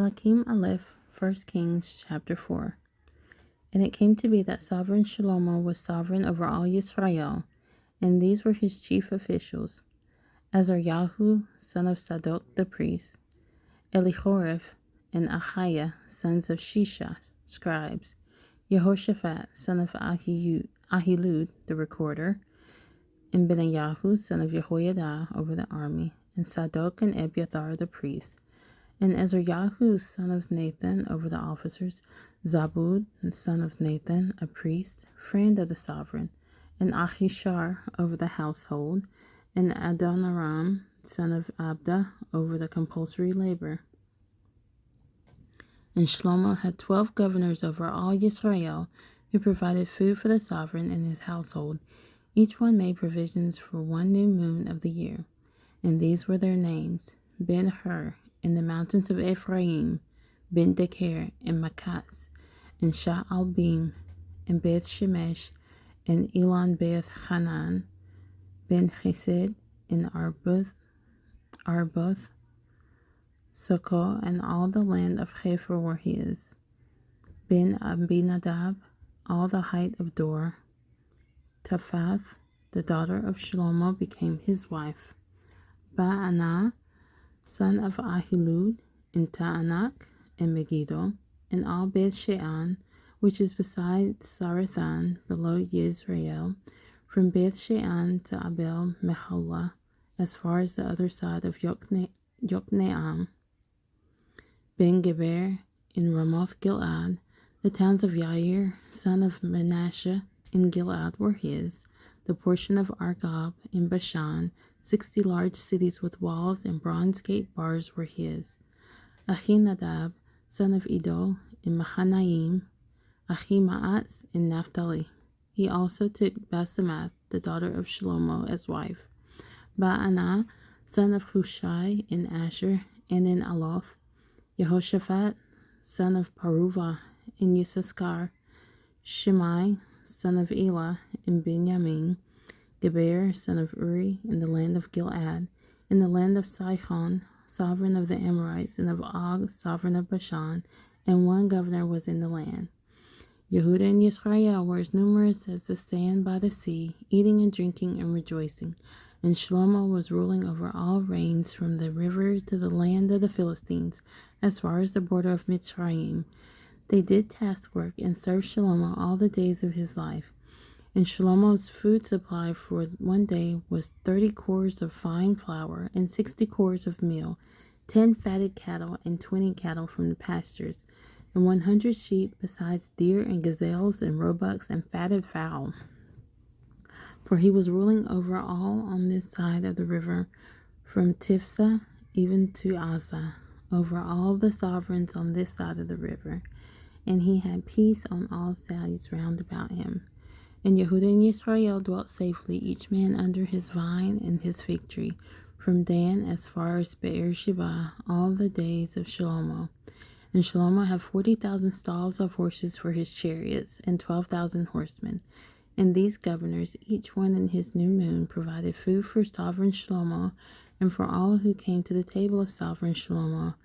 Melakim Aleph, 1 Kings chapter 4. And it came to be that sovereign Shlomo was sovereign over all Yisrael, and these were his chief officials: Azaryahu, son of Sadok the priest, Elichoreph and Achiah, sons of Shisha, scribes, Yehoshaphat, son of Ahilud, the recorder, and Benayahu, son of Jehoiada, over the army, and Sadok and Abiathar the priests, and Azaryahu, son of Nathan, over the officers, Zabud, son of Nathan, a priest, friend of the sovereign, and Achishar, over the household, and Adoniram, son of Abda, over the compulsory labor. And Shlomo had 12 governors over all Yisrael, who provided food for the sovereign and his household. Each one made provisions for 1 new moon of the year. And these were their names: Ben-Hur, in the mountains of Ephraim, Ben-Deker, and Makatz, and Sha'albim, and Beth-Shemesh, and Elon Beth-Hanan, Ben-Chesed, and Arboth, Soko, and all the land of Hefer were his. Ben-Abinadab, all the height of Dor. Taphath, the daughter of Shlomo, became his wife. Ba'anah, son of Ahilud, in Ta'anak, and Megiddo, and all Beth Shean, which is beside Sarathan, below Yisrael, from Beth Shean to Abel Meholah, as far as the other side of Yokneam. Ben Geber, in Ramoth Gilad, the towns of Yair, son of Manasseh, in Gilad were his. The portion of Argob in Bashan, 60 large cities with walls and bronze gate bars were his. Ahinadab, son of Iddo, in Mahanaim, Ahimaatz in Naphtali. He also took Basemath, the daughter of Shlomo, as wife. Ba'anah, son of Hushai, in Asher, and in Aloth. Yehoshaphat, son of Paruvah, in Yissaskar. Shimei, son of Elah, in Benjamin. Geber, son of Uri, in the land of Gilead, in the land of Sihon, sovereign of the Amorites, and of Og, sovereign of Bashan, and 1 governor was in the land. Yehuda and Yisrael were as numerous as the sand by the sea, eating and drinking and rejoicing. And Shlomo was ruling over all reigns from the river to the land of the Philistines, as far as the border of Mitzrayim. They did taskwork and served Shlomo all the days of his life. And Shlomo's food supply for 1 day was 30 cores of fine flour and 60 cores of meal, 10 fatted cattle and 20 cattle from the pastures, and 100 sheep, besides deer and gazelles and roebucks and fatted fowl. For he was ruling over all on this side of the river, from Tifsa even to Azza, over all the sovereigns on this side of the river. And he had peace on all sides round about him. And Yehuda and Yisrael dwelt safely, each man under his vine and his fig tree, from Dan as far as Beersheba, all the days of Shlomo. And Shlomo had 40,000 stalls of horses for his chariots, and 12,000 horsemen. And these governors, each one in his new moon, provided food for sovereign Shlomo, and for all who came to the table of sovereign Shlomo.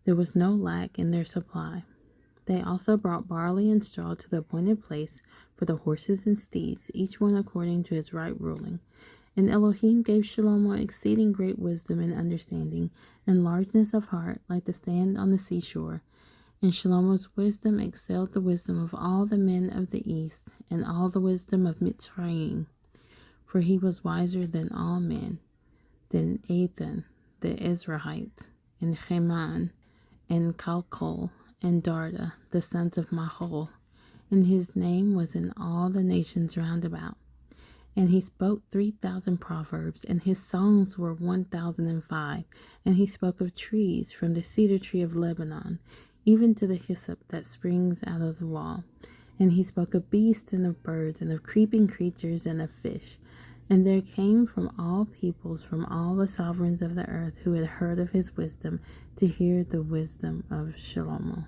There was no lack in their supply. They also brought barley and straw to the appointed place for the horses and steeds, each one according to his right ruling. And Elohim gave Shlomo exceeding great wisdom and understanding, and largeness of heart, like the sand on the seashore. And Shlomo's wisdom excelled the wisdom of all the men of the east, and all the wisdom of Mitzrayim. For he was wiser than all men, than Ethan the Ezrahite, and Heman, and Calcol, and Darda, the sons of Mahol, and his name was in all the nations round about. And he spoke 3,000 proverbs, and his songs were 1,005. And he spoke of trees, from the cedar tree of Lebanon, even to the hyssop that springs out of the wall. And he spoke of beasts and of birds, and of creeping creatures and of fish. And there came from all peoples, from all the sovereigns of the earth, who had heard of his wisdom, to hear the wisdom of Shlomo.